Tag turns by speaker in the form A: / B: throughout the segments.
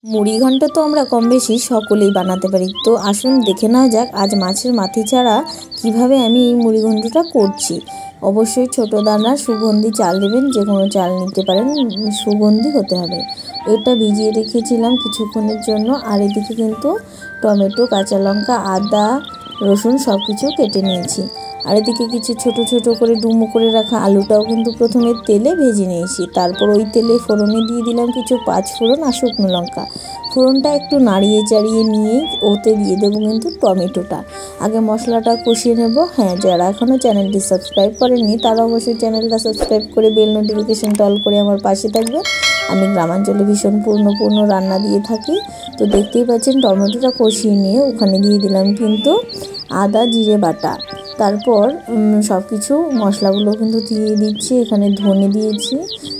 A: মুড়ি ঘন্ট তো আমরা কম বেশি সকলেই বানাতে পারি। তো আসুন দেখে নেওয়া যাক আজ মাছের মাথি ছাড়া কিভাবে আমি এই মুড়ি ঘন্টটা করছি। অবশ্যই ছোট দানার সুগন্ধি চাল দেবেন, যে কোনো চাল নিতে পারেন, সুগন্ধি হতে হবে। এটা ভিজিয়ে রেখেছিলাম কিছুক্ষণের জন্য। আর এদিকে কিন্তু টমেটো, কাঁচা লঙ্কা, আদা, রসুন সব কিছু কেটে নিয়েছি। আর এদিকে কিছু ছোট ছোট করে ডুমো করে রাখা আলুটাও কিন্তু প্রথমে তেলে ভেজে নিয়েছি। তারপর ওই তেলে ফোড়নে দিয়ে দিলাম কিছু পাঁচ ফোড়ন আর শুকনো লঙ্কা। ফোড়নটা একটু নাড়িয়ে চাড়িয়ে নিয়েই ওতে দিয়ে দেবো কিন্তু টমেটোটা। আগে মশলাটা কষিয়ে নেব। হ্যাঁ, যারা এখনও চ্যানেলটি সাবস্ক্রাইব করেননি তারা অবশ্যই চ্যানেলটা সাবস্ক্রাইব করে বেল নোটিফিকেশনটা অল করে আমার পাশে থাকবে। আমি গ্রামাঞ্চলে ভীষণ পূর্ণ রান্না দিয়ে থাকি। তো দেখতেই পাচ্ছেন টমেটোটা কষিয়ে নিয়ে ওখানে দিয়ে দিলাম কিন্তু আদা জিরে বাটা। তারপর সব কিছু মশলাগুলো কিন্তু দিয়ে দিচ্ছি। এখানে ধনে দিয়েছি।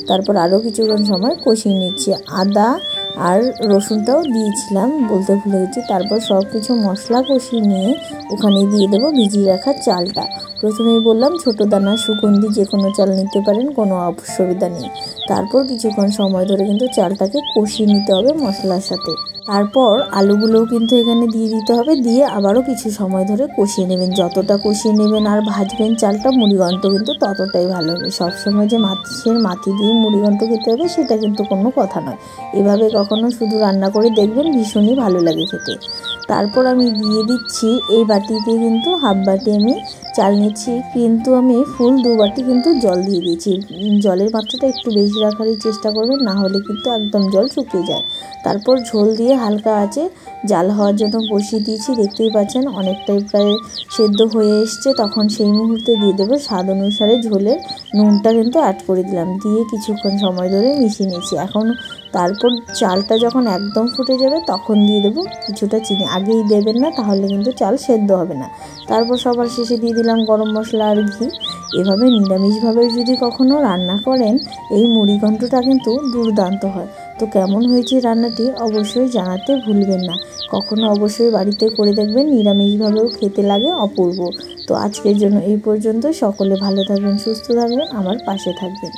A: তারপর আরও কিছুক্ষণ সময় কষিয়ে নিচ্ছি। আদা আর রসুনটাও দিয়েছিলাম, বলতে ভুলে গেছি। তারপর সব কিছু মশলা কষিয়ে নিয়ে ওখানে দিয়ে দেবো ভিজিয়ে রাখা চালটা। প্রথমেই বললাম ছোটো দানার সুগন্ধি যে কোনো চাল নিতে পারেন, কোনো অসুবিধা নেই। তারপর কিছুক্ষণ সময় ধরে কিন্তু চালটাকে কষিয়ে নিতে হবে মশলার সাথে। তারপর আলুগুলোও কিন্তু এখানে দিয়ে দিতে হবে, দিয়ে আবারও কিছু সময় ধরে কষিয়ে নেবেন। যতটা কষিয়ে নেবেন আর ভাজবেন চালটা, মুড়িঘণ্ট কিন্তু ততটাই ভালো হবে। সবসময় যে মাছের মাথি দিয়ে মুড়িঘণ্ট খেতে হবে সেটা কিন্তু কোনো কথা নয়। এভাবে কখনো শুধু রান্না করে দেখবেন, ভীষণই ভালো লাগে খেতে। তারপর আমি দিয়ে দিচ্ছি এই বাটিতে কিন্তু হাফ বাটি আমি চাল নিচ্ছি, কিন্তু আমি ফুল 2 বাটি কিন্তু জল দিয়ে দিয়েছি। জলের মাত্রাটা একটু বেশি রাখারই চেষ্টা করবেন, না হলে কিন্তু একদম জল শুকিয়ে যায়। তারপর ঝোল দিয়ে হালকা আঁচে জাল হওয়ার জন্য বসিয়ে দিয়েছি। দেখতেই পাচ্ছেন অনেকটাই প্রায় সেদ্ধ হয়ে এসছে। তখন সেই মুহূর্তে দিয়ে দেবো স্বাদ অনুসারে ঝোলের নুনটা কিন্তু অ্যাড করে দিলাম, দিয়ে কিছুক্ষণ সময় ধরে মিশিয়ে নিয়েছি। এখন তারপর চালটা যখন একদম ফুটে যাবে তখন দিয়ে দেবো কিছুটা চিনি। আগেই দেবেন না, তাহলে কিন্তু চাল সেদ্ধ হবে না। তারপর সবার শেষে দিয়ে দিলাম গরম মশলা আর ঘি। এভাবে নিরামিষভাবে যদি কখনো রান্না করেন, এই মুড়িঘণ্টটা কিন্তু দুর্দান্ত হয়। তো কেমন হয়েছে রান্নাটি অবশ্যই জানাতে ভুলবেন না। কখনো অবশ্যই বাড়িতে করে দেখবেন, নিরামিষভাবেও খেতে লাগে অপূর্ব। তো আজকের জন্য এই পর্যন্ত। সকলে ভালো থাকবেন, সুস্থ থাকবেন, আমার পাশে থাকবেন।